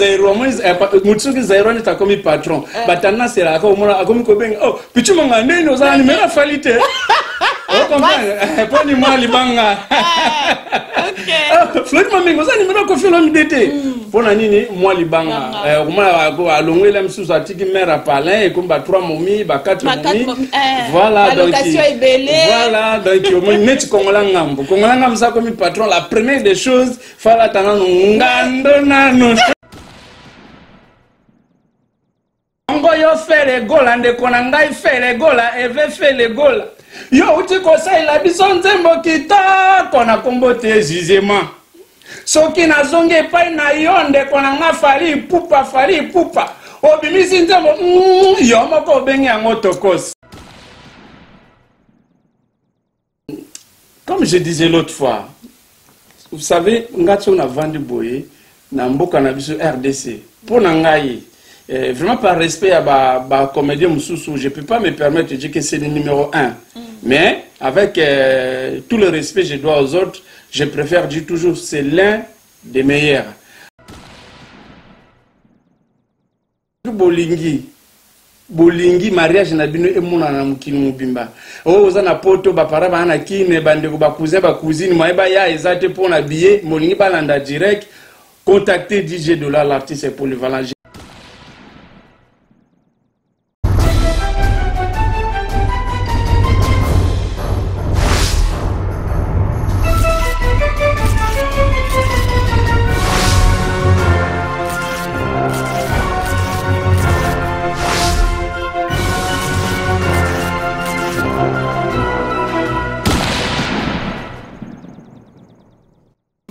Zairo, Mutsuki Zairo n'est pas comme patron. Batana c'est là, comme Koben. Oh, puis tu m'as dit, nous allons numéro falité. Oh, comprends? Pas du mal, Libanga. Ok. Floyd Maming, vous allez numéro Kofi l'homme d'été. Pour la nini, moi, Libanga. Moi, à l'ongwe, l'aime sous à Tiki mère à Palin, et comme 3 momies, 4 momies. Voilà, donc. Voilà, donc, au net Kongolangam. Kongolangam, ça comme patron, la première des choses, fala tanano ngando nano. Ongo yo fait les goals, ande konangai fait les goals, eve fait les goals. Yo uti kosa ila bison zembo kita kona kombote jugement. Soki na zonge pai na yonde konanga fali pupa. Obimisi nzembo yo moko bengi yango tokos. Comme je disais l'autre fois, vous savez, on a vendu boye, na mboka na biso RDC. Pour nangai, vraiment par respect à ba comédien Moussoussou, je ne peux pas me permettre de dire que c'est le numéro 1. Mais avec tout le respect que je dois aux autres, je préfère dire toujours c'est l'un des meilleurs. Bolingi mariage na bino emuna na mukini mubimba o ozana poto bapara bana kine bandeko bakousin bacousine moyeba ya ezate pona billet molingi balanda direct contacter DJ Dollar l'artiste polyvalent.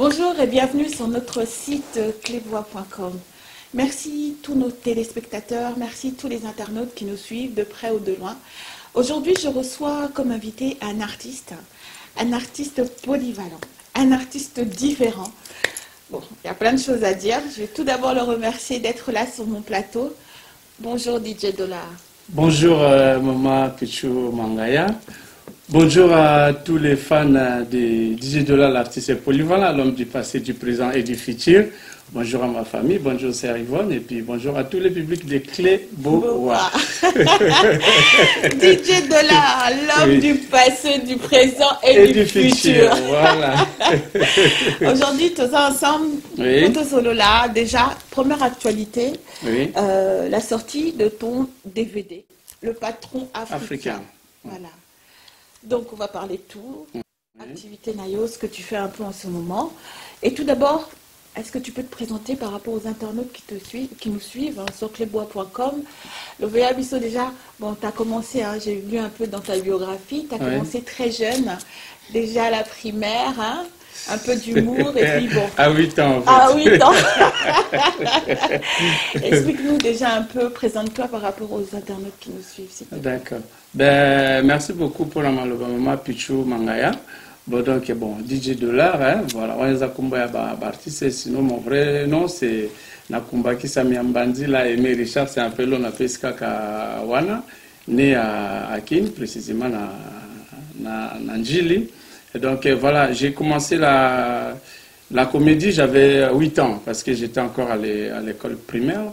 Bonjour et bienvenue sur notre site clévoix.com. Merci tous nos téléspectateurs, merci tous les internautes qui nous suivent de près ou de loin. Aujourd'hui, je reçois comme invité un artiste polyvalent, un artiste différent. Bon, il y a plein de choses à dire. Je vais tout d'abord le remercier d'être là sur mon plateau. Bonjour DJ Dollar. Bonjour Maman Pichou Mangaya. Bonjour à tous les fans de DJ Dollar, l'artiste polyvalent, l'homme du passé, du présent et du futur. Bonjour à ma famille, bonjour c'est Yvonne et puis bonjour à tous les publics de Clévoix. DJ Dollar, l'homme du passé, du présent et du futur. Voilà. Aujourd'hui, tous ensemble, photo solo là, déjà, première actualité, la sortie de ton DVD, Le Patron Africain. Voilà. Donc, on va parler de tout. Activité Nayo, ce que tu fais un peu en ce moment. Et tout d'abord, est-ce que tu peux te présenter par rapport aux internautes qui nous suivent sur clébois.com? Le VA Bisso, déjà, bon, tu as commencé, hein, j'ai lu un peu dans ta biographie, tu as commencé très jeune, déjà à la primaire, hein, un peu d'humour, et puis bon. À 8 ans, en fait. À 8 ans. Explique-nous déjà un peu, présente-toi par rapport aux internautes qui nous suivent. D'accord. Ben, merci beaucoup pour la maman Pichou Mangaya. Bon, donc, bon, DJ Dollar, hein, voilà, on les a combattu à artiste, sinon mon vrai nom c'est Nakumba Kisamiambandi, là, Aimé Richard, c'est un peu l'on appelle Skakawana, né à Kin, précisément à Njili. Et donc, voilà, j'ai commencé la comédie, j'avais 8 ans, parce que j'étais encore à l'école primaire,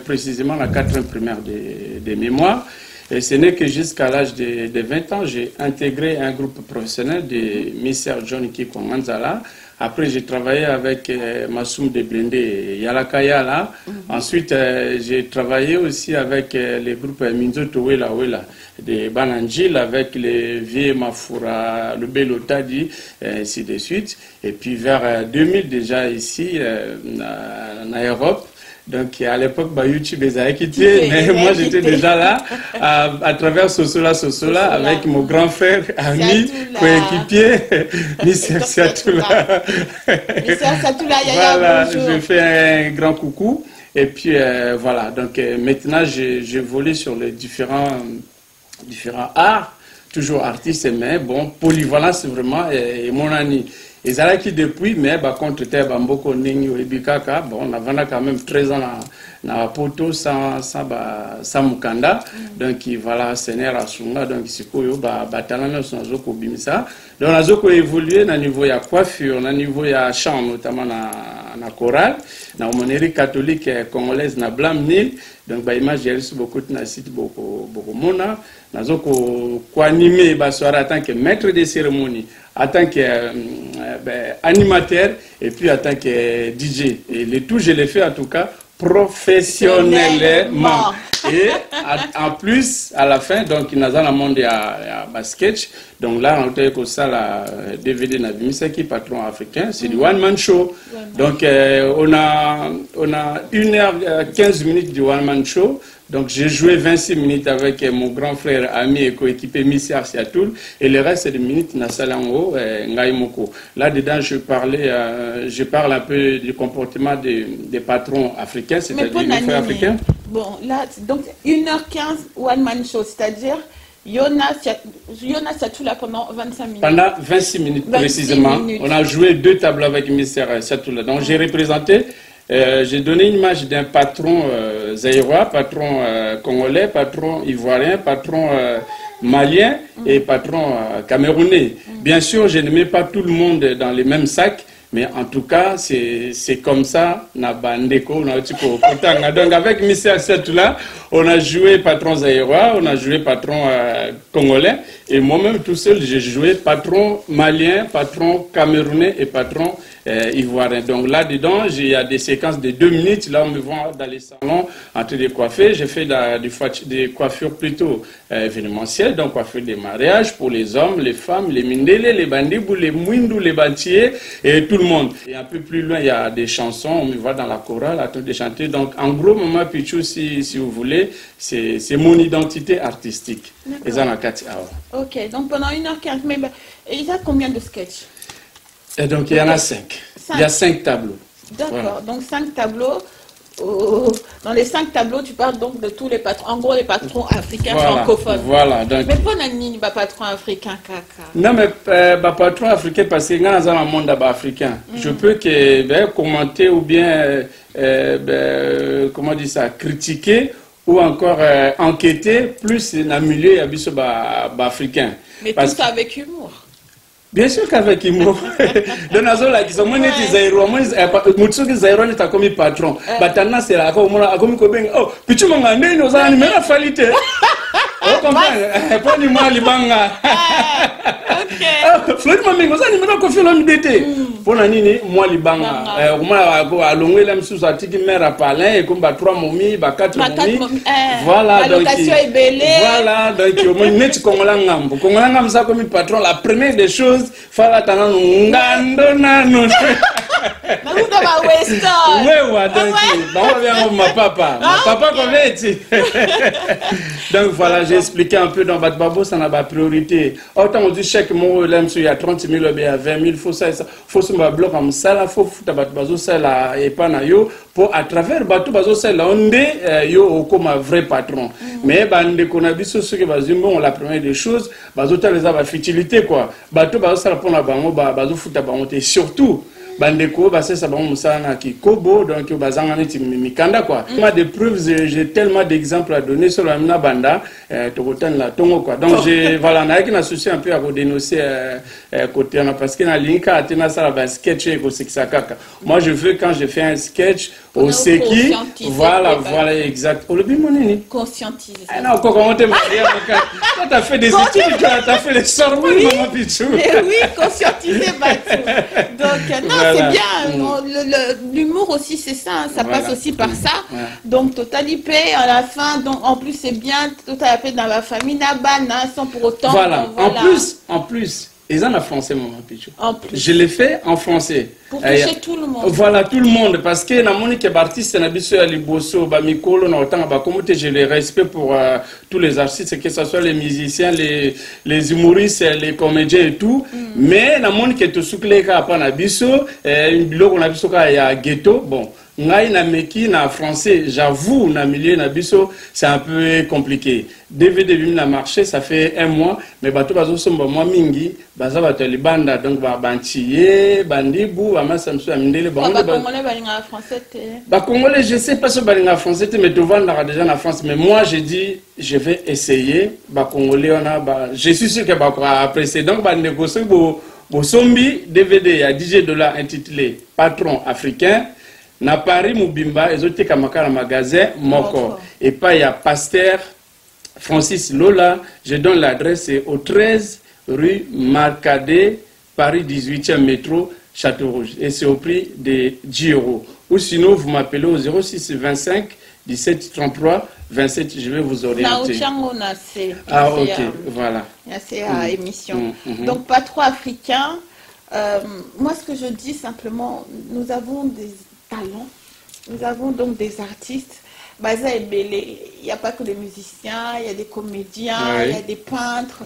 précisément la 4e primaire des mémoires. Et ce n'est que jusqu'à l'âge de 20 ans, j'ai intégré un groupe professionnel de Mr. John Kiko Manzala. Après, j'ai travaillé avec Massoum de Blendé Yalakayala. Ensuite, j'ai travaillé aussi avec les groupes Minzoto Wela Wela de Bananjil, avec les Vieux Mafoura, le Belotadi, et ainsi de suite. Et puis vers 2000 déjà ici, en Europe. Donc à l'époque, YouTube les a quittés, mais moi j'étais déjà là, à travers Sosola, avec mon grand frère, ami, coéquipier, Mister Siatoula. Voilà, je fais un grand coucou. Et puis voilà, donc maintenant j'ai volé sur les différents arts, toujours artiste, mais bon, polyvalent c'est vraiment mon ami. Et ça qui depuis, mais contre terre, Bamboko, Ningi, Ebikaka, bon, on a quand même 13 ans na poto sans Mukanda. Donc, voilà, Sénère à Sunga, donc, c'est quoi, Batalana, son Zoko Bimisa. Donc, on a Zoko évolué au niveau de la coiffure, au niveau de la chant, notamment na chorale, na monnaie catholique congolaise, na Blam Nil. Donc, image, j'ai reçu beaucoup de sites, beaucoup mona. Na Zoko, animé, en tant que maître de cérémonie, en tant qu'animateur et puis en tant que DJ. Et les tout, je l'ai fait en tout cas professionnellement. Et en plus, à la fin, donc, il y a un monde à sketch. Donc là, on a ça, la DVD Nabimisa qui est patron africain. C'est du one-man show. Donc, on a 1h15 du one-man show. Donc, j'ai joué 26 minutes avec mon grand frère, ami et coéquipier Missi Arsiatoul. Et le reste, c'est des minutes Nasalango, Ngaïmoko. Là-dedans, je parle un peu du comportement des patrons africains, c'est-à-dire des frères africains. Bon, là, donc 1h15 one-man show, c'est-à-dire Jonas Siatoul là pendant 25 minutes. Pendant 26 minutes précisément. On a joué 2 tableaux avec Missi Arsiatoul. Donc, j'ai représenté. J'ai donné une image d'un patron zaïrois, patron congolais, patron ivoirien, patron malien et patron camerounais. Bien sûr, je ne mets pas tout le monde dans les mêmes sacs, mais en tout cas, c'est comme ça. Donc avec Michel Setoula, on a joué patron zaïrois, on a joué patron congolais, et moi-même tout seul, j'ai joué patron malien, patron camerounais et patron ivoirien. Donc là-dedans, il y a des séquences de 2 minutes. Là, on me voit dans les salons en train de coiffer. J'ai fait des coiffures plutôt événementielles, donc coiffure des mariages pour les hommes, les femmes, les mindélés, les bandibou, les mouindou, les bantiers et tout le monde. Et un peu plus loin, il y a des chansons. On me voit dans la chorale en train de chanter. Donc en gros, Maman Pichou, si vous voulez, c'est mon identité artistique. Et ça, ok, donc pendant 1h15, mais il y a combien de sketchs? Et donc, il y en a 5. Il y a 5 tableaux. D'accord, voilà. Donc 5 tableaux. Dans les 5 tableaux, tu parles donc de tous les patrons, en gros les patrons africains francophones. Voilà. Donc, mais pas un patron africain, kaka. Non, mais patron africain, parce que dans le monde africain, je peux commenter ou bien, comment dire ça, critiquer ou encore enquêter plus dans le milieu africain. Mais tout ça avec humour. Bien sûr qu'avec humour. Dans la zone là, ils sont monés des Zaïrois, Moutsuki Zaïrois n'est pas comme patron. Batana c'est là, comme Koben. Oh, puis tu m'as dit, nous avons numéro falité. Oh, comprends? Pas du mal, Libanga. Ok. Floyd Maming, nous avons numéro confié l'homme d'été. Pour l'année, moi, Libanga. Moi, à l'onglet, là, je suis sorti de mère à Palin, et comme 3 momies, 4 momies. Voilà, donc. Voilà, donc, au moins, net Kongolangam. Kongolangam, ça comme patron, la première des choses. Fala tana ngando nanu. Nakuta ba Weston. Wewa donc ma papa kometi. Donc voilà, j'ai expliqué un peu dans Batbabo, ça n'a pas priorité. Autant on dit chaque mois là il y a 30 000 ou bien 20 000, faut se bloquer comme ça là, faut foutre Batbazo ça là et pas na yo pour à travers Batbazo ça là on est yo comme un vrai patron. Mais bande qu'on a vu ce que bazimbo la première des choses, bazo ta les a futilité quoi. Batbazo ça pour la bango bazo foutre bango et surtout bandeko c'est ça bon musana qui kobo donc bazanga neti mikanda quoi. Moi des preuves, j'ai tellement d'exemples à donner sur la mina banda tokotan la tongo quoi. Donc j'ai voilà na qui na souci un peu à dénoncer côté parce que na linka atena ça la sketch et ko sekisakaka. Moi je veux quand je fais un sketch au seki voilà exact. Au lebi monini conscientiser. Ah non comment te marier toi tu as fait des études, tu as fait les sorties Maman Pichou. Mais oui, conscientiser Batou. Donc non c'est bien, l'humour aussi c'est ça, ça passe aussi par ça. Donc totalipé à la fin, donc en plus c'est bien, totalipé dans la famille Nabana sans pour autant. Voilà, en plus, ils en ont français Maman Pichou. Je l'ai fait en français. Pour toucher tout le monde. Voilà, tout le monde. Parce que na moni que artiste na biso ya liboso ba mikolo na otanga ba comment j'ai le respect pour tous les artistes, que ce soit les musiciens, les humoristes, les comédiens et tout. Mais na moni que to soukleka pa na biso une biloko na biso ka ya ghetto bon. ngai na meki na français, j'avoue, na milieu na biso, c'est un peu compliqué. DVD bim na marché, ça fait 1 mois, mais bato bazo somba moi mingi, baza bato libanda, donc ba bantiye, bandibu, ba samsu amindele, ba congolais balinga français te. Ba congolais, je sais pas si balinga français te, mais tu vas déjà en France, mais moi j'ai dit je vais essayer, ba congolais on a je suis sûr que ba apprécier. Donc ba négocier bo sombi DVD à $10 intitulé Patron africain. Na Paris Mubimba, ils ont été dans le magasin Moko. Et pas il y a Pasteur Francis Lola. Je donne l'adresse au 13 rue Marcadet, Paris 18e métro, Château-Rouge. Et c'est au prix de 10 €. Ou sinon, vous m'appelez au 06 25 17 33 27. Je vais vous orienter. Ah, ok, voilà. C'est à émission. Donc, Patron africain. Moi, ce que je dis simplement, nous avons des talents, nous avons donc des artistes. Baza et Belé, il n'y a pas que des musiciens, il y a des comédiens, il y a des peintres.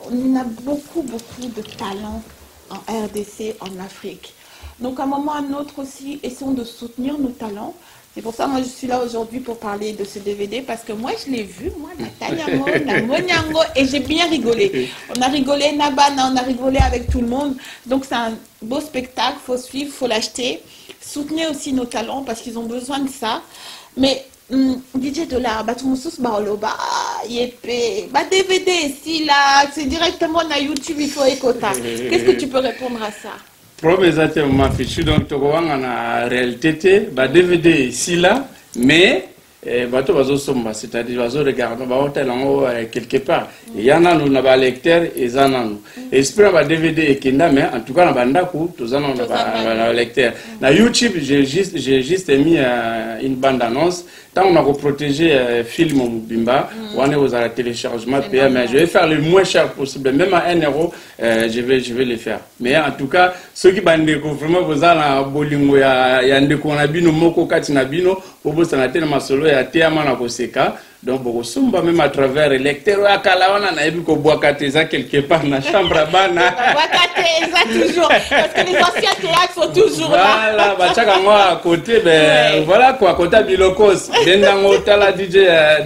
On a beaucoup de talents en RDC, en Afrique. Donc à un moment ou à un autre aussi, essayons de soutenir nos talents. C'est pour ça que moi je suis là aujourd'hui pour parler de ce DVD, parce que moi je l'ai vu, moi, Nataliamo, Namoniango, et j'ai bien rigolé. On a rigolé, Nabana, on a rigolé avec tout le monde. Donc c'est un beau spectacle, il faut suivre, il faut l'acheter. Soutenez aussi nos talents parce qu'ils ont besoin de ça. Mais DJ Dollar, DVD, si là, c'est directement na YouTube, il faut écouter. Qu'est-ce que tu peux répondre à ça? Exactement, ma fichu donc tu vois en réalité, DVD ici là, mais bateau bazo somba, c'est-à-dire bazo regarder hôtel en haut quelque part. Il y en a nous na lecteur et zanano. Esprit ba DVD et kenda, mais en tout cas na bandaku tous en na lecteur. Na YouTube j'ai juste mis une bande annonce. Tant on a reprotégé film Bimba, on est aux téléchargements payés, mais je vais faire le moins cher possible, même à 1 €, je vais le faire. Mais en tout cas, ceux qui bandent vraiment vous allez à Bolingo, il y a un déconabino, moko katinabino, pour vous en attendre ma solo et à Théama na Koseka. Donc, vous sommes même à travers les lecteurs, à Kalawana, na ebi ko boakateza quelque part na chambre à bana. Boakateza toujours, parce que les anciens théâtres sont toujours là. Voilà, bachaka moi à côté, ben voilà quoi, côté Bilokos, dendango tala DJ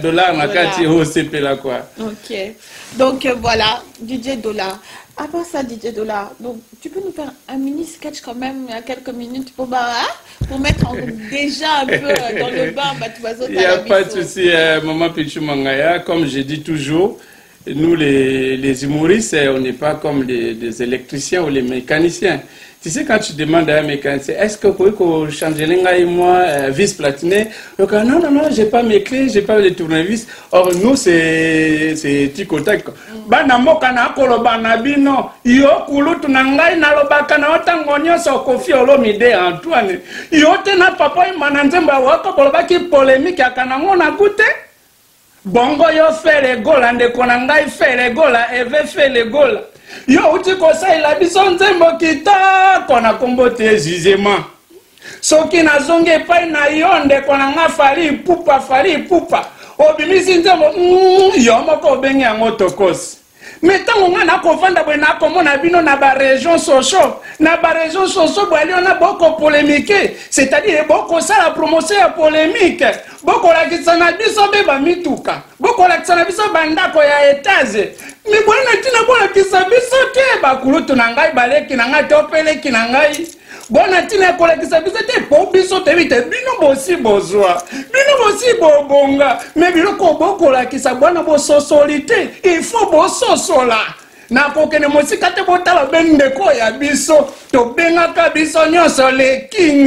Dollar na kati OCP là quoi. Ok, donc voilà, DJ Dollar. À part ça, DJ Dollar, donc tu peux nous faire un mini sketch quand même, il y a quelques minutes pour mettre déjà un peu dans le bain, il n'y a pas de souci, Maman Pichou Mangaya, comme je dis toujours, nous les humoristes, on n'est pas comme des électriciens ou les mécaniciens. Tu sais, quand tu demandes à un mécanicien, est-ce que vous pouvez changer et moi, vis platiné? Donc, non, j'ai pas mes clés, j'ai pas les tournevis. Or, nous, c'est tic-tac. Bana moka na koloba na bino, yo kulutu na ngai na lobaka na otango nyonso Koffi Olomide Antoine. Yo te na papa imana nzemba wako bolobaki polémique akanango na gute. Bongo yo fere gola ndeko na ngai fere gola eve fere gola. Yo uti kosa ila biso nzembo kitako na kombo te jugement. Soki na zonge pai na yo ndeko na nga fali pupa. Obimisi nzembo yo moko bengi yango tokosi. Metango nga na kovanda bwe na komona bino na ba région soso. Na ba région soso bwe ali ona boko polémique, c'est-à-dire boko sala promotion ya polémique. Boko lakisa na biso beba mituka. Boko lakisa na biso bandako ya etage. Mi bwana tina bona kisa biso te ba kulutu na ngai baleki na ngai topeleki na ngai. Bona tina kolekisa biso te po biso te bite bino bosi bozwa. Bino bosi bobonga. Me biloko boko lakisa bwana bo sosolite. Il faut bo sosola. Na kokene mosika te botala bendeko ya biso to bengaka biso nyonso le king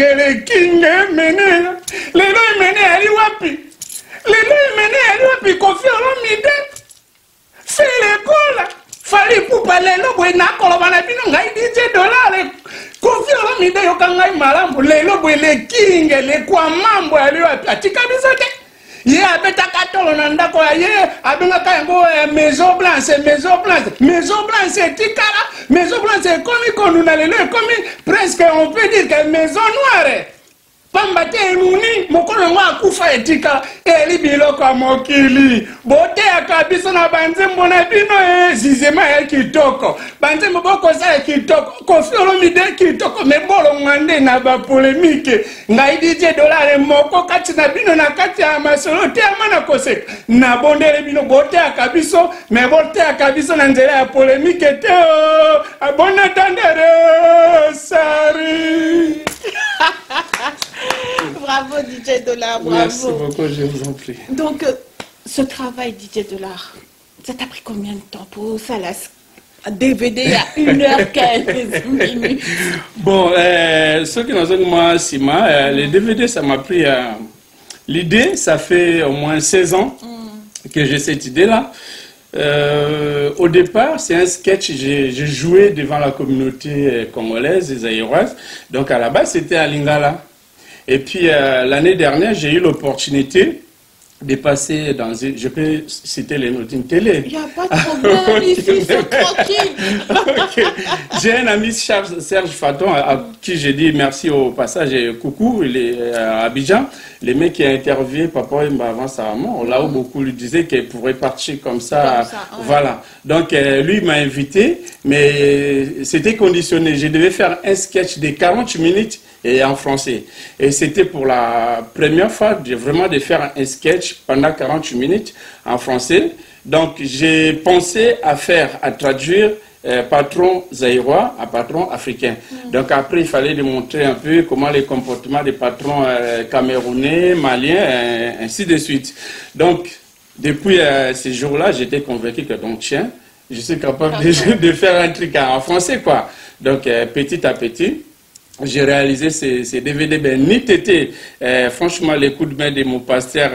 mene. Lelo mene ali wapi? Koffi Olomide. Fele kola. Fali pupa lelo bwe na koloba na bino ngai DJ Dollar. Koffi Olomide yo kangai malambo lelo bwe le king le kwa mambo ali wapi? Atika biso te. Ye abeta katolo na ndako ya ye abenga kango Maison Blanche tikala Maison Blanche komi konu na lelo komi presque on peut dire que Maison Noire. Pambate nuni mokolo ngo akufa etika eli biloko mokili bote akabiso na banzembo na bino zizema ya kitoko banzembo boko za kitoko Koffi Olomide kitoko mebolo ngande na ba polémique ngai DJ Dollar moko kati na bino na kati ya masolo te amana koseka na bondele bino bote akabiso me bote akabiso na nzela ya polémique te abona tandere sari. Bravo DJ Dollar, bravo. Merci beaucoup, je vous en prie. Donc, ce travail DJ Dollar, ça t'a pris combien de temps pour ça, la DVD à 1h15 minutes? Bon, ce qui nous a moi, Sima, les DVD, ça m'a pris... L'idée, ça fait au moins 16 ans que j'ai cette idée-là. Au départ, c'est un sketch, j'ai joué devant la communauté congolaise et zaïroise. Donc à la base, c'était à Lingala. Et puis l'année dernière, j'ai eu l'opportunité de passer dans une... Je peux citer les noms d'une télé. Il n'y a pas de problème ici, c'est tranquille. Okay. J'ai un ami Serge Faton à qui j'ai dit merci au passage et coucou, il est à Abidjan. Les mecs qui a interviewé Papa Wemba avant sa mort, là où beaucoup lui disaient qu'elle pourrait partir comme ça. Ouais. Voilà. Donc lui m'a invité, mais c'était conditionné. Je devais faire un sketch de 40 minutes et en français. Et c'était pour la première fois vraiment de faire un sketch pendant 48 minutes en français. Donc j'ai pensé à traduire patron zaïrois à patron africain. Donc après, il fallait démontrer un peu comment les comportements des patrons camerounais, maliens, ainsi de suite. Donc, depuis ces jours-là, j'étais convaincu que donc, tiens, je suis capable de faire un truc en français, quoi. Donc, petit à petit, j'ai réalisé ces DVD. Ben, ni tété, franchement, les coups de main de mon pasteur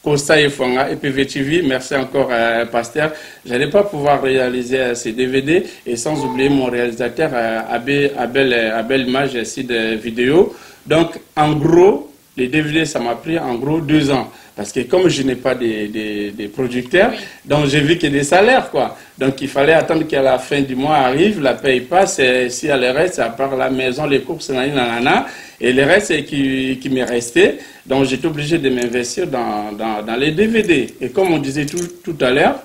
Costa et Fonga et PVTV, merci encore Pasteur. Je n'allais pas pouvoir réaliser ces DVD et sans oublier mon réalisateur Abel Image ici de vidéo. Donc en gros, les DVD ça m'a pris en gros 2 ans. Parce que comme je n'ai pas des producteurs, oui. Donc j'ai vu qu'il y a des salaires quoi. Donc il fallait attendre qu'à la fin du mois arrive, la paye passe, et si elle reste, à part la maison, les courses, nanana, et le reste qui m'est resté. Donc j'étais obligé de m'investir dans les DVD. Et comme on disait tout à l'heure,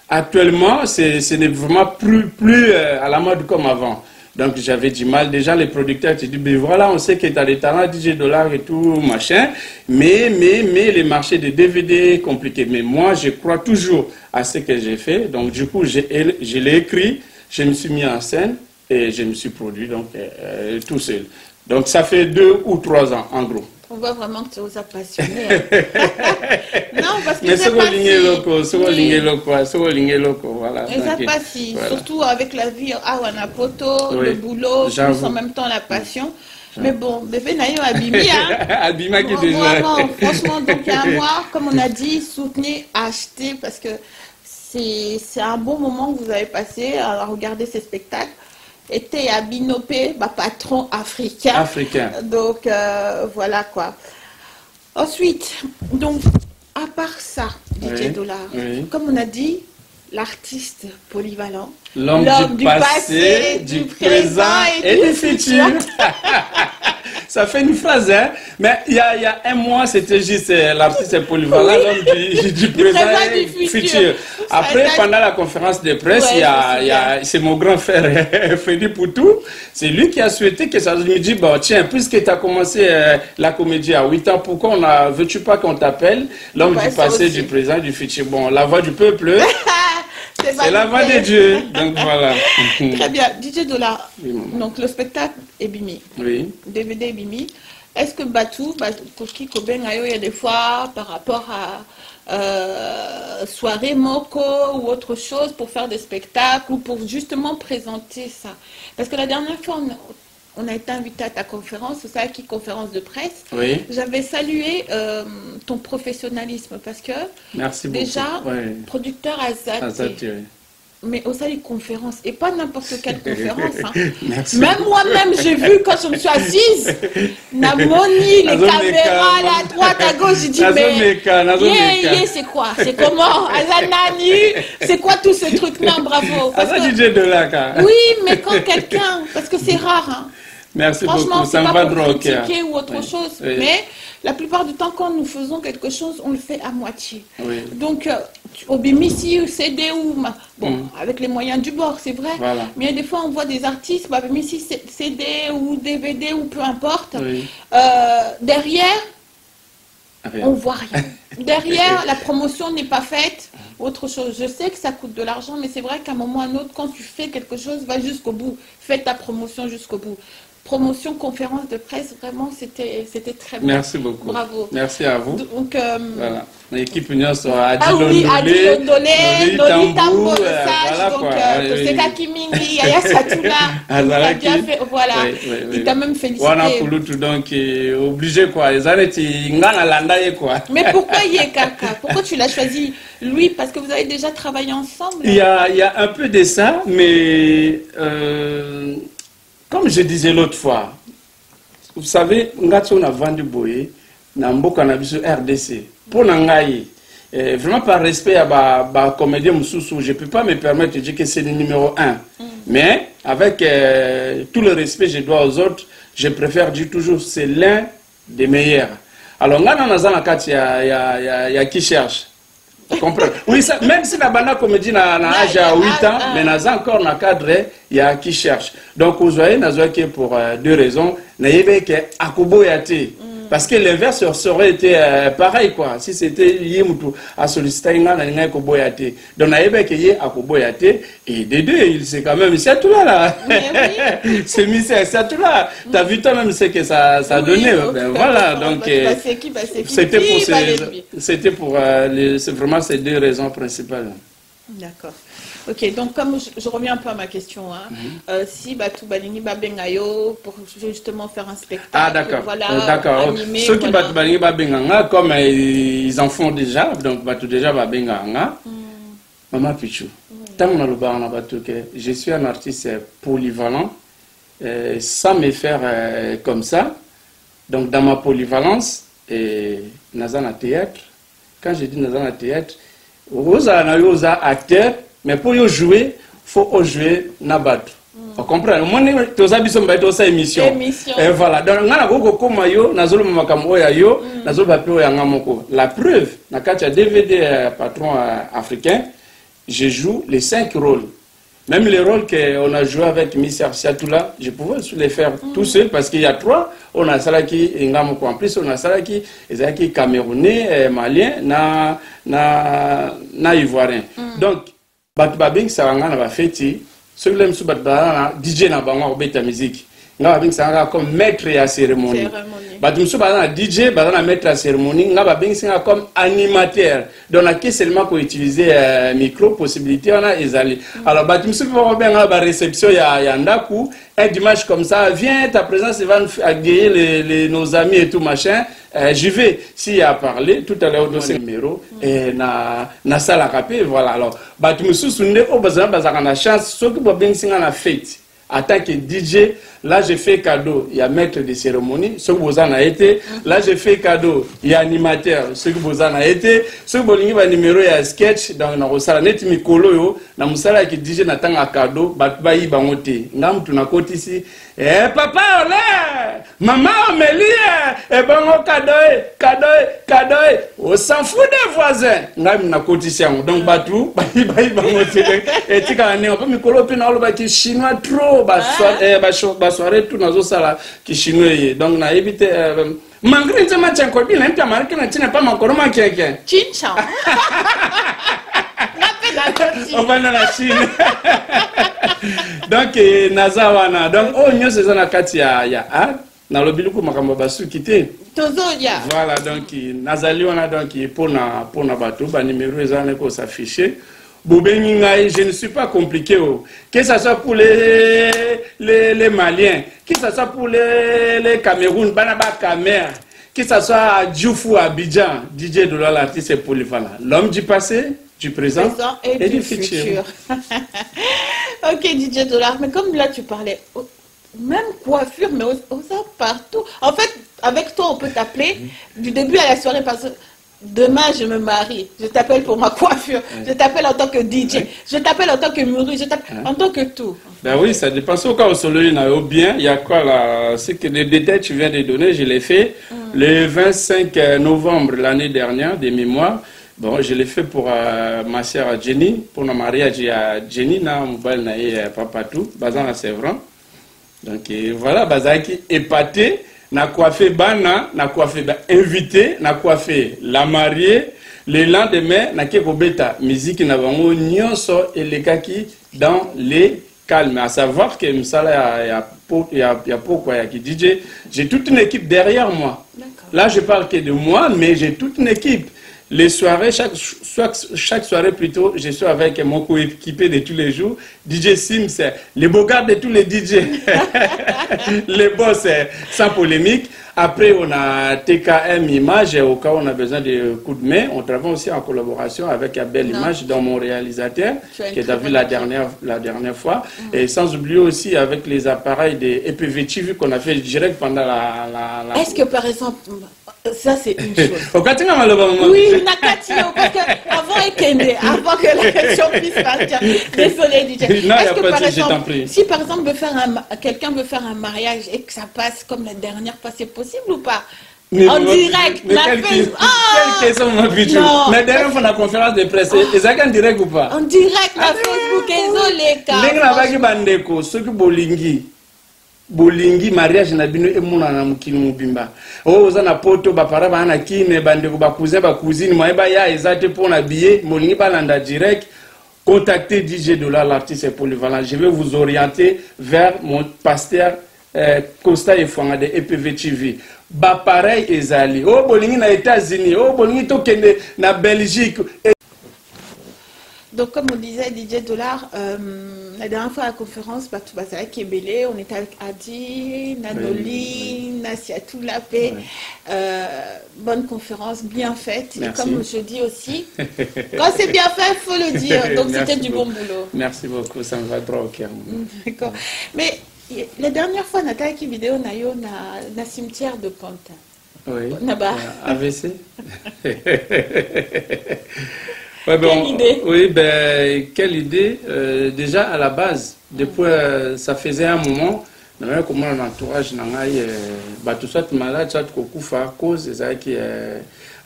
actuellement, ce n'est vraiment plus à la mode comme avant. Donc j'avais du mal. Déjà les producteurs te disent, ben voilà, on sait que tu as des talents, DJ Dollar et tout, machin. Mais les marchés des DVD compliqués. Mais moi, je crois toujours à ce que j'ai fait. Donc du coup, je l'ai écrit, je me suis mis en scène et je me suis produit donc tout seul. Donc ça fait 2 ou 3 ans en gros. On voit vraiment que tu vous as passionné. Non, parce que mais c'est pas voilà. Si. Voilà. Surtout avec la vie à Wanapoto, oui. Le boulot, plus en même temps la passion. Mais bon, bébé Nayo Abimi, hein. Abima qui déjà. Vraiment, franchement, donc il y a un mois, comme on a dit, soutenez, achetez, parce que c'est un bon moment que vous avez passé à regarder ces spectacles. Était à Binopé, patron africain. Donc, voilà quoi. Ensuite, donc, à part ça, DJ Dollar, comme on a dit, l'artiste polyvalent, l'homme du passé, du présent et du futur. Ça fait une phrase, hein? Mais il y a un mois, c'était juste l'artiste polyvalent, l'homme du présent et du futur. Après, pendant la conférence de presse, c'est mon grand frère, Freddy Poutou. C'est lui qui a souhaité que ça me dise, bon, tiens, puisque tu as commencé la comédie à 8 ans, pourquoi veux-tu pas qu'on t'appelle l'homme du passé, du présent et du futur? Bon, la voix du peuple. C'est la voix de Dieu, donc voilà. Très bien, DJ Dollar, donc le spectacle est Bimi, DVD est Bimi. Est-ce que Batou, Koki Kobengayo, il y a des fois par rapport à soirée Moko ou autre chose pour faire des spectacles ou pour justement présenter ça? Parce que la dernière fois, on a été invité à ta conférence, c'est ça, conférence de presse. Oui. J'avais salué ton professionnalisme parce que merci déjà, producteur Azati, mais au sein des conférences, et pas n'importe quelle conférence. Hein. Même moi-même, j'ai vu quand je me suis assise, Namoni, les caméras, à droite, à gauche, j'ai dit, mais c'est quoi? C'est comment? Azanani, c'est quoi tous ces trucs-là? Bravo. DJ Dollar. Oui, mais quand quelqu'un, parce que c'est rare, hein. Merci Franchement, beaucoup, ça me va droit au cœur. Critiquer ou autre chose, mais la plupart du temps, quand nous faisons quelque chose, on le fait à moitié. Donc, au BMICI ou CD, bon, avec les moyens du bord, c'est vrai. Voilà. Mais des fois, on voit des artistes, BMICI, CD ou DVD ou peu importe. Derrière, on ne voit rien. Derrière, la promotion n'est pas faite. Autre chose, je sais que ça coûte de l'argent, mais c'est vrai qu'à un moment ou à un autre, quand tu fais quelque chose, va jusqu'au bout. Fais ta promotion jusqu'au bout. Promotion, conférence de presse, vraiment, c'était très bien. Merci beaucoup. Bravo. Merci à vous. Donc, voilà. L'équipe Union sera à Noli Tambo, le sage, donc Toseka Kimingi, Yaya Satula, il a bien fait, voilà, il t'a même félicité. Wana Kulutu, donc, obligé quoi, les arrêtés, ngana landaye quoi. Mais pourquoi Yekaka? Pourquoi tu l'as choisi, lui? Parce que vous avez déjà travaillé ensemble? Il y a un peu de ça, mais... comme je disais l'autre fois, vous savez, on a vendu Boye, on a vu sur RDC. Pour Nangaï, vraiment par respect à ma comédien Moussoussou, je ne peux pas me permettre de dire que c'est le numéro 1. Mais avec tout le respect que je dois aux autres, je préfère dire toujours que c'est l'un des meilleurs. Alors, on a il y a qui cherche. Oui, ça, même si la bande comédie n'a âge à 8 ans, mais n'a encore dans le cadre, il y a qui cherche. Donc, vous voyez, pour deux raisons. Parce que l'inverse aurait été pareil, quoi. Si c'était Yémoutou à solliciter un Koboyate. Donc, et des deux, il c'est quand même, c'est tout là. C'est mis, c'est tout là. Tu as vu toi-même ce que ça donnait. Voilà, donc, c'était pour vraiment ces deux raisons principales. D'accord. Ok, donc comme je reviens un peu à ma question, si Batou Balini Babengayo pour justement faire un spectacle, d'accord, animé, ceux qui Batou Balini Babenganga, comme ils en font déjà, donc Batou déjà Babenganga, Maman Pichou, tant on a le bar, je suis un artiste polyvalent, sans me faire comme ça. Donc dans ma polyvalence, Nazana théâtre, quand je dis Nazana théâtre, aux acteurs, mais pour jouer, il faut jouer Nabat. Vous comprenez? Moi, je suis émission. Et voilà. Donc, la preuve, dans le DVD patron africain, je joue les 5 rôles. Même les rôles qu'on a joué avec Miss Arsiatoula, je pouvais les faire tous seuls parce qu'il y a 3. On a Salaki et Ngamoko. En plus, on a Salaki, Camerounais, Malien, na Ivoirien. Donc, Batbabing Saranga va fêter, ceux qui aiment DJ na bango obeta musique. Ngababing Saranga comme maître à cérémonie. Batumso bazana DJ, bazana maître à cérémonie. Ngababing Saranga comme animateur. Donc là, seulement pour utiliser micro possibilité on a ezali. Alors Batumso va bien la réception ya ndaku. Un dimanche comme ça, viens, ta présence va accueillir nos amis et tout machin. J'y vais. S'il y a parlé, tout à l'heure, dans ce numéro, na salle à rapper, voilà. Alors, tu me souviens, au besoin, la chance, ce que vous avez fait. En tant que DJ, là j'ai fait cadeau, il y a maître de cérémonie, ce que vous en avez été. Là j'ai fait cadeau, il y a animateur, ce que vous en avez été. Ce que vous avez un numéro, il y a sketch, dans le salle, net mikolo, dans le salle qui DJ n'attend un cadeau, batbaï bangoté. Nam tu n'as côté ici. Eh papa, là, maman, Amélie, eh bango cadeau, on s'en fout des voisins. Nam n'a côté ici, donc batou, baï bangoté. Et tu as un peu mikolo, puis n'a pas chinois trop. Soirée tout dans sala qui chinois donc na évité malgré ça match encore bien n'importe marqué na tina pas encore manqué quelqu'un Chincha on va dans la Chine donc nazawana donc oh nyo c'est na kati ya na lobiluko makambo basu kité tozoya voilà donc nazali wana donc pour na bateau ba numéro ezana ko s'afficher. Je ne suis pas compliqué. Que ce soit pour les Maliens, que ce soit pour les Cameroun, Banaba Camer, que ce soit à Djoufou, à Abidjan, DJ de l'artiste est polyvalent. L'homme du passé, du présent et du futur. Ok, DJ Dollar, mais comme là tu parlais, même coiffure, mais on sort partout. En fait, avec toi, on peut t'appeler du début à la soirée parce que demain je me marie, je t'appelle pour ma coiffure, je t'appelle en tant que DJ, je t'appelle en tant que muru, je t'appelle en tant que tout. Ben oui, ça dépend. Au cas où solo, il y a bien, il y a quoi là? C'est que les détails que tu viens de donner, je l'ai fait le 25 novembre l'année dernière, des mémoires. Bon, je l'ai fait pour ma sœur Jenny, pour le mariage à Jenny, na mobile na papa tout, bazan à Sévran. Donc voilà, bazan qui épaté, na coiffé bana, na coiffé invité, na coiffé la mariée. Le lendemain, na kebeta musique na bango nyonso et les kaki dans les calmes. À savoir que Msala y a pourquoi y a qui DJ, j'ai toute une équipe derrière moi. Là, je parle que de moi, mais j'ai toute une équipe. Les soirées, chaque soirée plutôt, je suis avec mon coéquipier de tous les jours, DJ Sims, les beaux gars de tous les DJ, les boss, sans polémique. Après, on a TKM Image, au cas où on a besoin de coups de main. On travaille aussi en collaboration avec Abel Image, dans mon réalisateur, qui est vu la dernière fois. Et sans oublier aussi avec les appareils des EPV TV qu'on a fait direct pendant la... Est-ce que par exemple... Ça, c'est une chose. Oui, Nakatio, parce avant que la question puisse partir. Désolé, DJ. Non, il n'y a pas de je t'en prie. Si par exemple quelqu'un veut faire un mariage et que ça passe comme la dernière fois, c'est possible ou pas? En direct, quelle question, ma bichou? La dernière fois, la conférence de presse, est-ce en direct ou pas? En direct, la Facebook, désolé, car. Ceux qui bolingi. Bolingi mariage na bino emuna na mukini mubimba oza na poto bapara bana kine bandeko bakousin bacousine moyeba ya ezate pour na billet molingi balanda direct contactez DJ Dollar l'artiste polyvalent. Je vais vous orienter vers mon pasteur Costa Efwanga de EPV TV. Ba pareil ezali o bolingi na États-Unis o bolingi to kende na Belgique. Donc, comme on disait, DJ Dollar, la dernière fois à la conférence, qui est belé, on était avec Adi, Nanoli, Nassiatou Lapé. Bonne conférence, bien faite. Merci. Et comme je dis aussi, quand c'est bien fait, il faut le dire. Donc, c'était du bon boulot. Merci beaucoup, ça me va droit au cœur. D'accord. Mais la dernière fois, Nathalie qui vidéo nayo na cimetière de Pantin. Oui. AVC. Ouais, ben, quelle idée? Oui, ben, quelle idée. Déjà, à la base, depuis, ça faisait un moment, comment l'entourage n'a tout soit malade, soit kokufa à cause des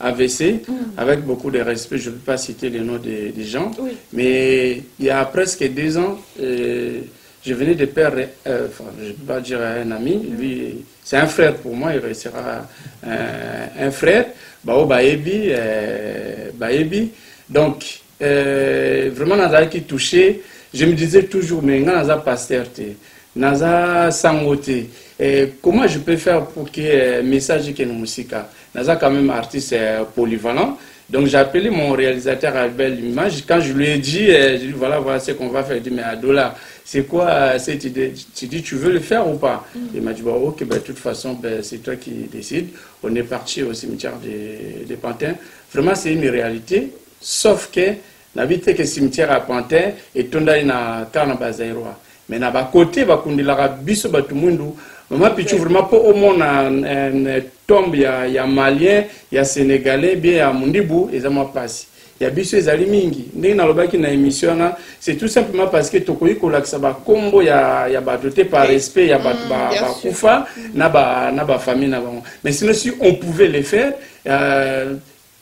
AVC, avec beaucoup de respect, je ne peux pas citer les noms des gens, mais il y a presque 2 ans, je venais de perdre, enfin, je ne peux pas dire un ami, lui, c'est un frère pour moi, il restera un frère, Baebi. Donc, vraiment, Naza qui touché, je me disais toujours, mais Naza pasteur, Naza sangoté. Comment je peux faire pour que message que nous musique? Naza quand même artiste polyvalent. Donc, j'ai appelé mon réalisateur Albert Image. Quand je lui ai dit, voilà ce qu'on va faire. Il dit, mais Adola, c'est quoi cette idée? Tu dis, tu veux le faire ou pas? Il m'a dit, bon, ok, ben, de toute façon, ben, c'est toi qui décides. On est parti au cimetière des Pantins. Vraiment, c'est une réalité. Sauf que n'habite que cimetière à Pantin et tonda na kana bazairwa mais na ba côté ba kundila biso batumundu mama pichu vraiment pas au monde en tombe ya malien ya sénégalais bien ya mundibu ezama passe ya biso ezali mingi ndenge na lobaki na émission na c'est tout simplement parce que tokoyi kolakisa ba kombo ya batoté par respect ya ba kufa na ba famille na bango mais sinon si on pouvait le faire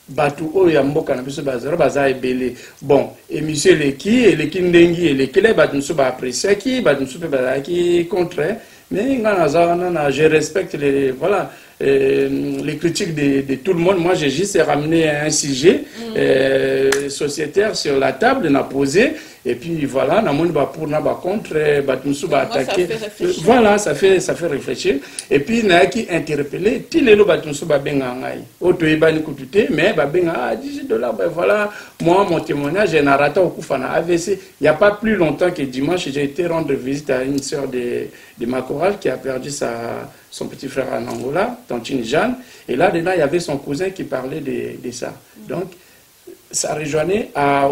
Batu oya mboka na biso bazara baza ebele bon émission eleki ndengi eleki le batu nso ba apprécier ki batu nso pe ba ki contre mais je respecte les voilà les critiques de tout le monde. Moi j'ai juste ramené un sujet sociétaire sur la table n'a posé et puis voilà na monde ba pour na ba contre batu nso ba attaquer voilà ça fait réfléchir et puis na qui interpeller ti lelo batu nso ba benga ngai oto ebani kutute mais ba benga $10 ben voilà moi mon témoignage j'ai narraté au Koufana AVC il y a pas plus longtemps que dimanche j'ai été rendre visite à une sœur de ma chorale qui a perdu son petit frère en Angola, Tantine Jeanne, et là-dedans, il y avait son cousin qui parlait de ça. Donc, ça rejoignait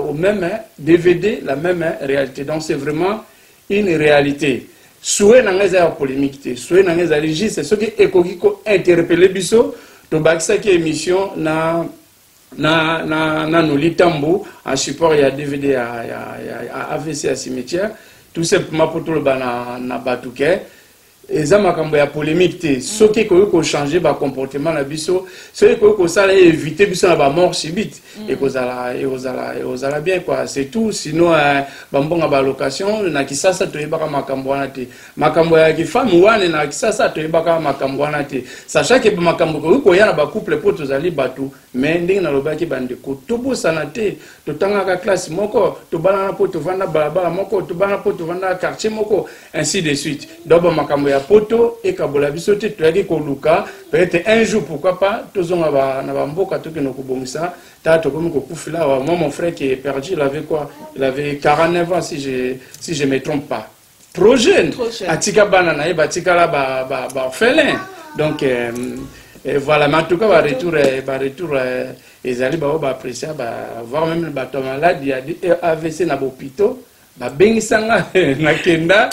au même DVD, la même réalité. Donc, c'est vraiment une réalité. Souhait n'a pas de polémique, souhait n'a pas de c'est ce qui est interpellé, biso, to bakisa qui émission na na Nolitambo, en support, il y a DVD à AVC à cimetière, tout simplement pour tout le bas na Batouké. Et ça m'a ya polémique te ce qui ko changer ba comportement na biso ce qui ko ça éviter biso na ba mort subite et kozala bien quoi c'est tout sinon ba mbonga ba location na kisasa to yebaka makambo wana te makambo ya kifamu wana na kisasa to yebaka makambo wana te sachant que makambo ko ya na ba couple po tozali batu mais ndenge na lobaki bande ko tobo sana te to tanga ka classe moko to bana na po to vanda balabala moko to bana po to vanda quartier moko ainsi de suite donc makambo ya poto et kabola biso te to yaki ko luka peut-être un jour pourquoi pas tozonga ba na ba mboka to ke no ko bongisa ta to comme ko kufila moi mon frère qui est perdu il avait quoi il avait 49 ans si je me trompe pas trop jeune atika bana na e batika la ba orphelin donc et voilà mais en tout cas ba retour ezali ba apprécier ba voir même ba malade il y a des AVC na l'hôpital ba bengisanga na kenda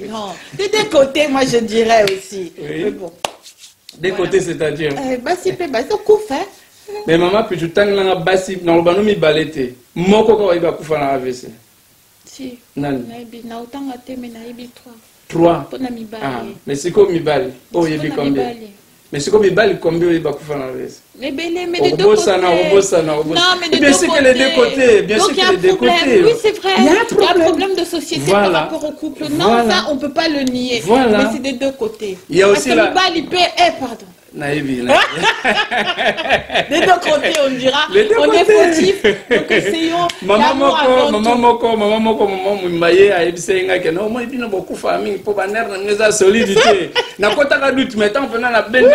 non des deux côtés moi je dirais aussi oui. Mais bon des côtés c'est-à-dire basi pe basi kufa mais maman puis tout temps na basi na lobano mi balete moko ko iba kufa na AVC si nani na utanga te mais na ibi 3 pona mi bali mais c'est comme mi bali oh yebi combien mais c'est comme Ibali combien il va faire la veste. Mais les deux côtés. Non, mais bien sûr que les deux côtés. Bien sûr que les deux côtés. Oui, c'est vrai. Il y a un problème de société par rapport au couple. Non, ça, on ne peut pas le nier. Mais c'est des deux côtés. Il y a aussi la... Ibali peut... pardon. Naïvi. Des deux côtés, on dira. On est fautif. Donc, essayons. Maman moko, mbaye a ebisenga que non, moi, il y a beaucoup de familles pour banner dans solidité. Na kota ka doute, mais tant pendant la belle.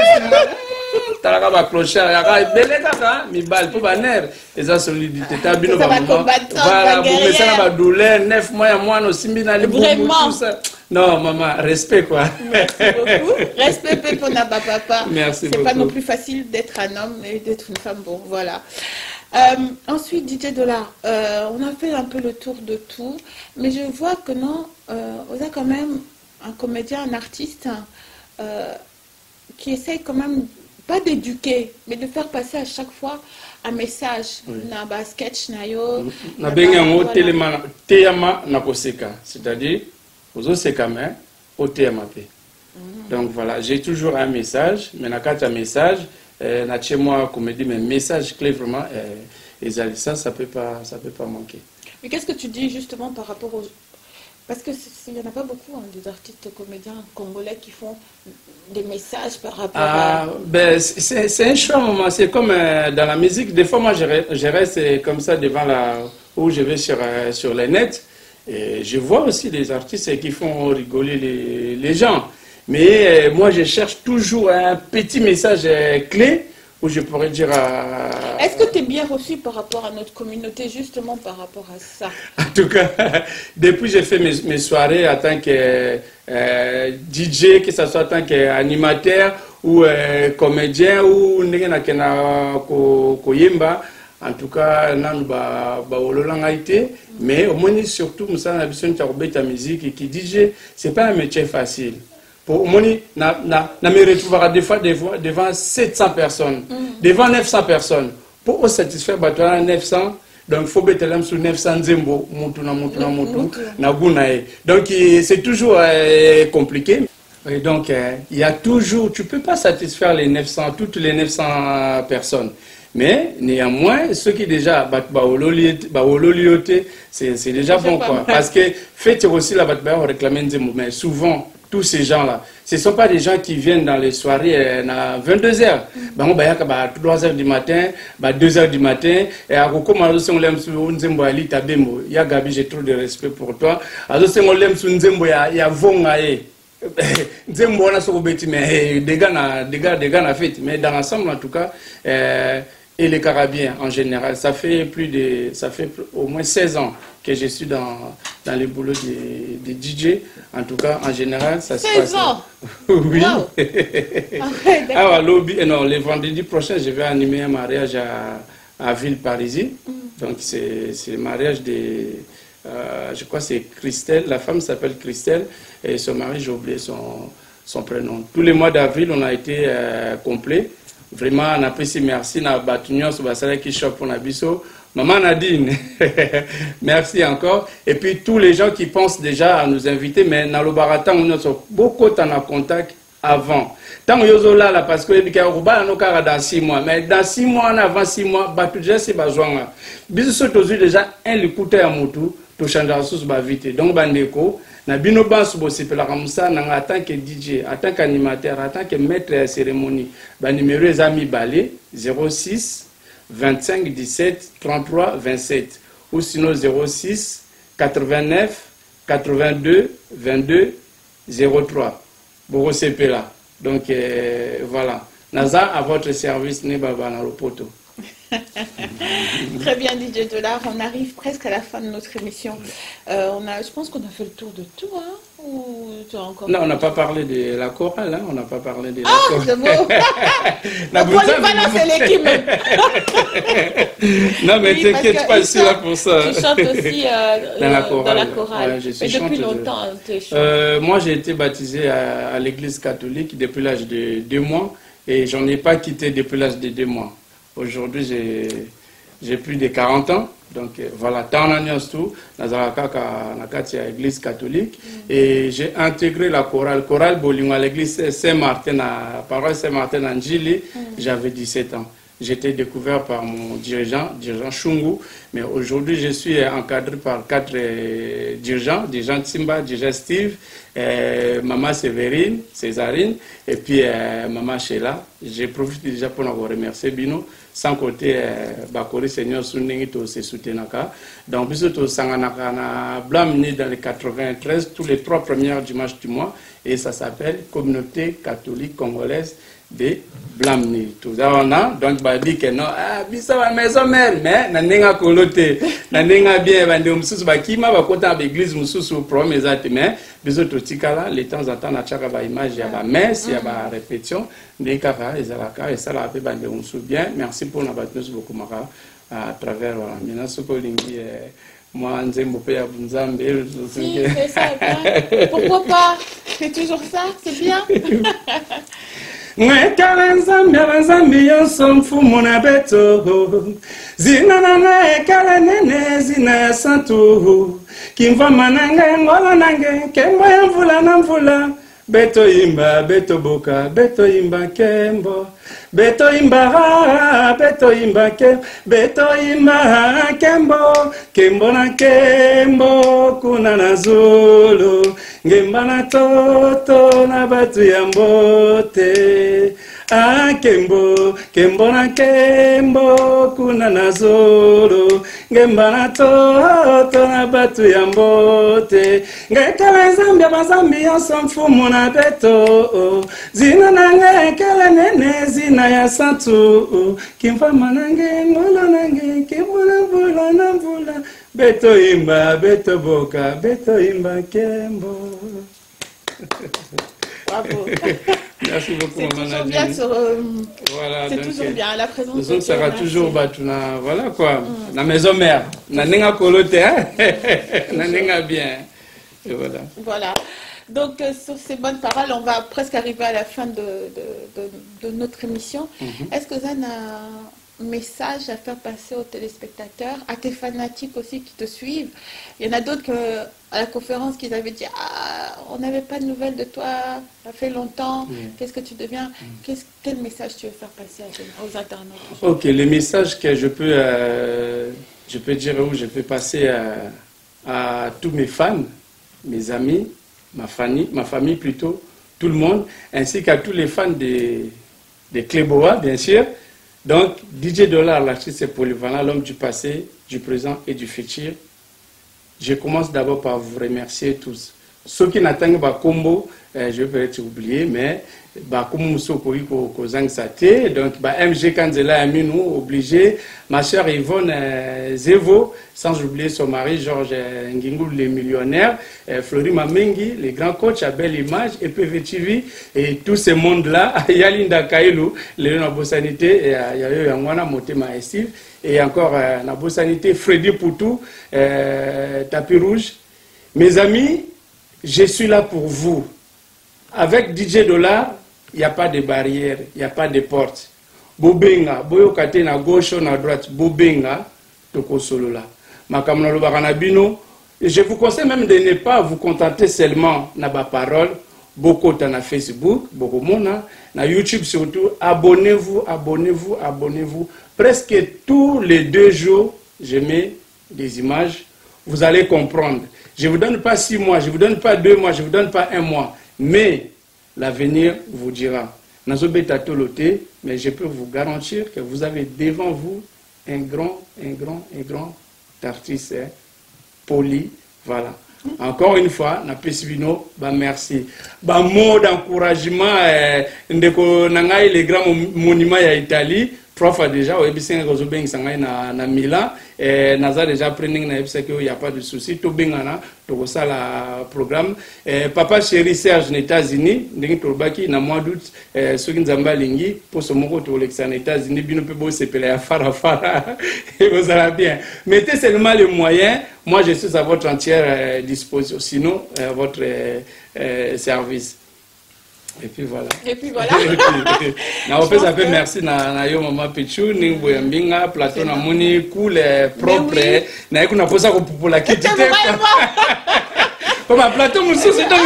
Talaka ba clochard, ya ka belé kaka, mi bal pour banner eza solidité. Ta bino ba voilà, pour me ça ba douleur 9 mois ya moi no simbi na li tout ça. Non, maman, respect quoi. Merci beaucoup. Respect pour Naba Papa. Merci beaucoup. C'est pas non plus facile d'être un homme et d'être une femme. Bon, voilà. Ensuite, DJ Dollar, on a fait un peu le tour de tout, mais je vois que non, on a quand même un comédien, un artiste qui essaye quand même, pas d'éduquer, mais de faire passer à chaque fois un message. Na sketch, na yo. Na benga telema teyama na koseka, c'est-à-dire aux osekame au teyama pe. Donc voilà, j'ai toujours un message, mais na kata message, na chez moi comédie mais message clé vraiment et ça peut pas manquer. Mais qu'est-ce que tu dis justement par rapport aux... Parce qu'il n'y en a pas beaucoup, hein, des artistes comédiens congolais qui font des messages par rapport à... Ben, c'est un choix, maman. C'est comme dans la musique. Des fois, moi, je reste comme ça devant où je vais sur les nets. Et je vois aussi des artistes qui font rigoler les gens. Mais moi, je cherche toujours un petit message clé où je pourrais dire... Est-ce que tu es bien reçu par rapport à notre communauté, justement par rapport à ça? En tout cas, depuis j'ai fait mes soirées en tant que DJ, que ce soit en tant qu'animateur ou comédien ou koyemba, en tout cas, mais au moins surtout, nous avons besoin de musique qui DJ, c'est pas un métier facile. Pour moi, je me retrouverai des fois devant 700 personnes, devant 900 personnes. Pour satisfaire 900, donc il faut mettre sur 900 zembo, donc c'est toujours compliqué. Et donc il y a toujours, tu ne peux pas satisfaire toutes les 900 personnes. Mais néanmoins, ceux qui déjà c'est déjà bon quoi. Parce que fait aussi la réclamer zembo, mais souvent tous ces gens-là, ce ne sont pas des gens qui viennent dans les soirées à 22h. À 3h du matin, 2h du matin. Et à Gabi, j'ai trop de respect pour toi. Mais dans l'ensemble, en tout cas, et les Carabiens en général, ça fait au moins 16 ans que je suis dans les boulots des DJ. En tout cas, en général, ça se passe. 16 ans. Oui. Wow. Le vendredi prochain, je vais animer un mariage à Ville-Parisis. Donc, c'est le mariage de... je crois que c'est Christelle. La femme s'appelle Christelle. Et son mari, j'ai oublié son prénom. Tous les mois d'avril, on a été complet. Vraiment, on apprécie merci na Batunion sur Basala qui shop pour Nabiso. Maman Nadine, merci encore. Et puis tous les gens qui pensent déjà à nous inviter, mais dans le baratin, on a beaucoup de contact avant. Tant que vous là, parce que vous avez dans 6 mois, mais dans 6 mois, avant 6 mois, déjà c'est besoin. Bisous déjà un écouteur à moto, tout changer sous vite. Donc bandeko, na bino bansu bo sepela comme ça, en tant que DJ, en tant qu'animateur, en tant que maître de cérémonie, ba numéro les amis balé 06 25 17 33 27 ou sinon 06 89 82 22 03. Boro sepela. Donc voilà. Naza à votre service ne baba na lopoto. Très bien, DJ Dollar. On arrive presque à la fin de notre émission. Je pense qu'on a fait le tour de tout, hein, ou tu as encore... Non, on n'a pas parlé de la chorale, hein. On n'a pas parlé de la chorale. C'est beau. On ne pas lancer l'équipe. Non, mais oui, t'inquiète pas, je suis là pour ça. Tu chantes aussi dans la chorale. Ouais, je suis mais depuis longtemps, tu es chanteur. Moi, j'ai été baptisé à l'église catholique depuis l'âge de 2 mois et j'en ai pas quitté depuis l'âge de 2 mois. Aujourd'hui, j'ai plus de 40 ans. Donc voilà, tant en tout, dans l'église catholique. Et j'ai intégré la chorale Bolingo à l'église Saint-Martin, à paroisse Saint-Martin en Gili. J'avais 17 ans. J'étais découvert par mon dirigeant Chungu. Mais aujourd'hui, je suis encadré par 4 dirigeants Timba, dirigeant Steve, Maman Séverine, Césarine, et puis Maman Sheila. J'ai profité déjà pour vous remercier, Bino. Sans côté Bakori Seigneur Sunengi to se soutenaka. Donc biso sanganaka na Blamni dans les 93 tous les 3 premiers dimanches du mois et ça s'appelle Communauté catholique congolaise de Blamni. Tout ça on a donc ba dit que non biso ba maison mère mais na nenga kolote na nenga bien bande mususu ba kima ba kota ba église mususu promesse ate mais biso to tikala les temps en temps na chaka ba image ya ba messe ya ba répétition des kaka ezalaka et ça la pe bande mususu bien. Merci pour nous beaucoup à travers maintenant ce que lingi moi nzembo pe ya bunzambe si c'est ça bien. Pourquoi pas, c'est toujours ça, c'est bien. Mwe kala nzambe yonso mfumu na beto zina nanga ekala nene zina santu kimva mananga ngola nange kembo ya mvula na mvula beto imba beto boka beto imba kembo beto imba ke beto imba kembo na kembo kuna na zulu ngemba na toto na batu ya mbote kembo na kembo kuna na zulu ngemba na toto na batu ya mbote ngekala nzambe bazambi yonso mfumu na beto zina nange ekele nene zina ya santu kimfama nange ngolo nange kembo na mvula beto imba beto boka beto imba kembo. Bravo. Merci beaucoup, Maman Nadine. Voilà, c'est toujours bien, la présence de Dieu. Ça sera toujours batuna, voilà quoi. La maison mère, na nenga kolote, na nenga bien. Et voilà. Voilà. Donc, sur ces bonnes paroles, on va presque arriver à la fin de notre émission. Est-ce que vous avez un message à faire passer aux téléspectateurs, à tes fanatiques aussi qui te suivent? Il y en a d'autres à la conférence qui avaient dit « Ah, on n'avait pas de nouvelles de toi, ça fait longtemps, qu'est-ce que tu deviens ?» Quel message tu veux faire passer aux internautes? Ok, le message que je peux dire ou je peux passer à tous mes fans, mes amis, ma famille plutôt, tout le monde, ainsi qu'à tous les fans des Cléboa, bien sûr. Donc, DJ Dollar, l'artiste polyvalent, l'homme du passé, du présent et du futur. Je commence d'abord par vous remercier tous. Ceux qui n'atteignent pas combo, je vais peut-être oublier, mais comme nous sommes donc MG Kanzela Aminou, obligé, ma chère Yvonne Zevo, sans oublier son mari Georges Ngingou, les millionnaires, Flori Mamengi, les grands coachs à Belle Image, et PVTV, et tous ces mondes-là, Yalinda Kailou, Léon Bossanité, et Yangwana Motema Steve, et encore Nabossanité, Freddy Poutou, Tapis Rouge. Mes amis, je suis là pour vous. Avec DJ Dollar, il n'y a pas de barrière, il n'y a pas de porte. bobenga boyo kate na gauche na droite bobenga toko solola makamna lo bakana bino. Je vous conseille même de ne pas vous contenter seulement na ba parole, beaucoup na Facebook, beaucoup mona na YouTube surtout. Abonnez-vous, abonnez-vous, abonnez-vous. Presque tous les 2 jours, je mets des images. Vous allez comprendre. Je vous donne pas 6 mois, je vous donne pas 2 mois, je vous donne pas 1 mois, mais l'avenir vous dira. Nazobeta tolote, mais je peux vous garantir que vous avez devant vous un grand artiste poli, voilà. Encore une fois, na pesibino, bah merci. Bah mot d'encouragement, ndeko nangai les grands monuments ya Italie. 3 fois déjà, au EBC Rozobeng Sangay na Milan, et Naza déjà prenant na EBC qu'il n'y a pas de souci, tout bengana, tout ça la programme. Papa chéri Serge aux États-Unis, n'engi tolbaki na mois d'août, ceux qui n'zamba lingi pour ce moment tout l'extérieur aux États-Unis, bino pe bo sepele ya fara, et vous allez bien. Mettez seulement les moyens. Moi je suis à votre entière disposition, sinon votre service. Et puis voilà. Et puis voilà. Na opé ça fait merci na yo mama Pichu ningo yambinga plateau na moni cool propre na yeko na posa ko popola kiti te. Comme un plateau monsieur c'est donc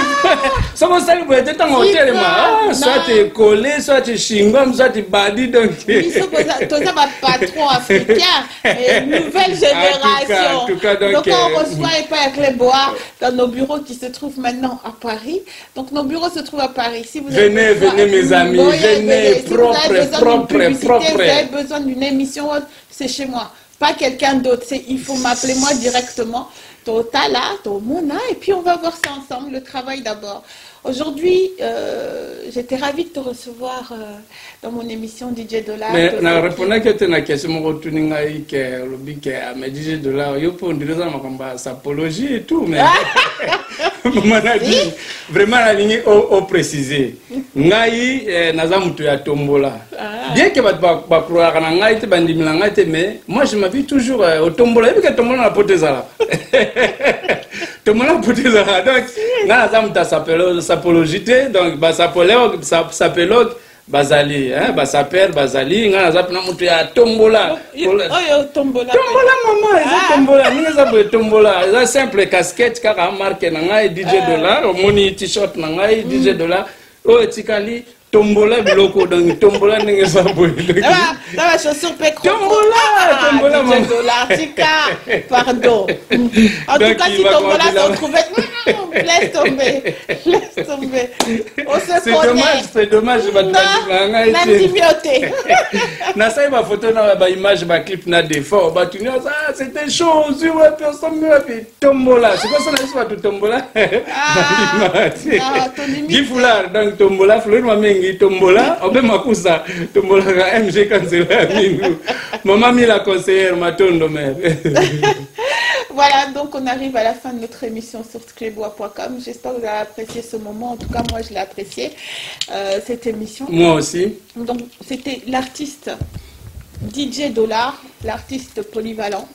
ça va ça vous être en hôtel moi soit tu collé soit tu chingom soit tu badi donc il faut que tout ça va patron africain et nouvelle génération. En tout cas, donc on reçoit et pas avec les bois dans nos bureaux qui se trouvent maintenant à Paris. Donc nos bureaux se trouvent à Paris. Si vous venez mes amis, venez propre. Vous avez besoin d'une émission, c'est chez moi. Pas quelqu'un d'autre, il faut m'appeler moi directement. Totala, Mona, et puis on va voir ça ensemble, le travail d'abord. Aujourd'hui, j'étais ravie de te recevoir dans mon émission DJ Dollar. Mais je répondais que tu as une question, mais DJ Dollar, il faut dire ça, apologie et tout, mais vraiment la ligne au précisé. Ngai nazamutu ya tombola. Bien que ba croire na ngai te bandimila ngai te, mais moi je m'habille toujours au tombola, et puis que tombola na potezala. Tombola potezala. Donc nazamuta sapologité, donc ba sapologue Bazali, hein, Basaper, Bazali, ngana mutu ya tombola. Tombola maman, tombola, tombola. C'est simple casquette car marque nanga DJ Dollar, au moni t-shirt nanga DJ Dollar. Oh tikali tombola biloko donc tombola ninge saboy. La chaussure pécro. Tombola DJ Dollar tika. Pardon. En tout cas si tombola se trouvait laisse tomber. On se connaît. C'est dommage, je vais l'antibiotique. Na ça ma photo na ba image ba clip na défaut ba tu ça c'était chaud sur la personne me tombola. C'est quoi ça na tout tombola? Gifoulard donc tombola fleur ma mengi tombola on peut makusa tombola MG cancela mingu. Maman mi la conseillère matondo mère. Voilà, donc on arrive à la fin de notre émission sur clebois.com. J'espère que vous avez apprécié ce moment. En tout cas, moi, je l'ai apprécié, cette émission. Moi aussi. Donc, c'était l'artiste DJ Dollar, l'artiste polyvalent,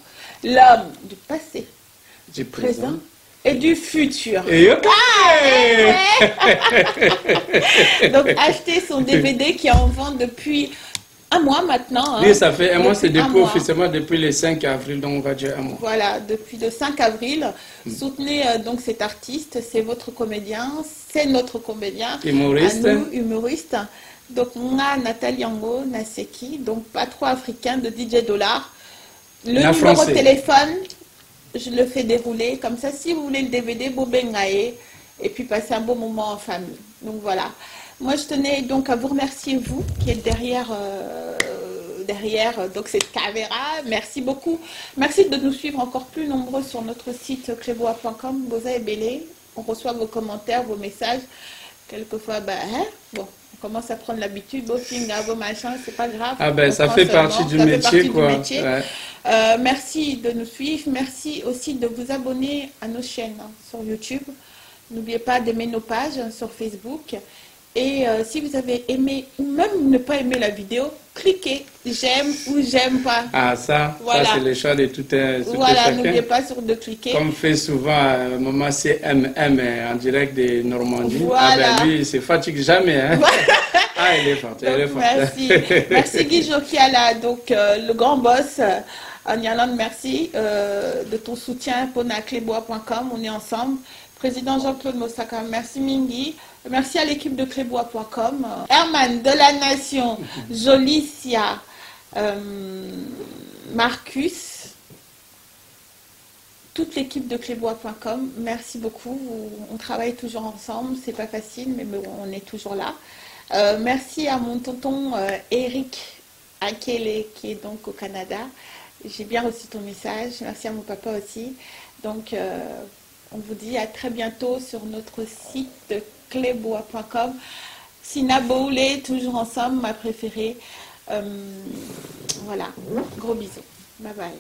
l'homme du passé, du présent et du futur. Et donc, achetez son DVD qui est en vente depuis un mois maintenant. Oui, ça fait un mois, c'est depuis officiellement depuis le 5 avril, donc on va dire un mois. Voilà, depuis le 5 avril. Soutenez donc cet artiste, c'est votre comédien, c'est notre comédien. Humoriste. À nous, humoriste. Donc, on a Nathalie Yango, Naseki, donc patron africain de DJ Dollar. Le numéro de téléphone, je le fais dérouler. Comme ça, si vous voulez le DVD, Bobengae, et puis passer un bon moment en famille. Donc voilà. Moi, je tenais donc à vous remercier, vous, qui êtes derrière donc cette caméra. Merci beaucoup. Merci de nous suivre encore plus nombreux sur notre site clebois.com. Boza et Bélé. On reçoit vos commentaires, vos messages. Quelquefois, bon, on commence à prendre l'habitude. Vos vos machins, c'est pas grave. Ah ben, ça fait partie du métier, quoi. Ouais. Merci de nous suivre. Merci aussi de vous abonner à nos chaînes sur YouTube. N'oubliez pas d'aimer nos pages sur Facebook. Et si vous avez aimé ou même ne pas aimé la vidéo, cliquez j'aime ou j'aime pas. Ah ça, voilà. Ça c'est le choix de tout un voilà, n'oubliez pas de cliquer. Comme fait souvent maman CMM en direct de Normandie. Voilà. Ah ben lui, il se fatigue jamais. Hein. Ah, elle est forte, elle est forte. Merci. Merci Guy Jokiala, donc le grand boss. En Irlande, merci de ton soutien pour clébois.com. On est ensemble. Président Jean-Claude Mossaka, merci Mingi. Merci à l'équipe de clébois.com. Herman de la Nation, Jolicia, Marcus. Toute l'équipe de clébois.com, merci beaucoup. On travaille toujours ensemble, c'est pas facile, mais bon, on est toujours là. Merci à mon tonton Eric Akele, qui est donc au Canada. J'ai bien reçu ton message. Merci à mon papa aussi. Donc, on vous dit à très bientôt sur notre site clébois.com. Sina Boulé, toujours ensemble, ma préférée. Voilà, gros bisous. Bye bye.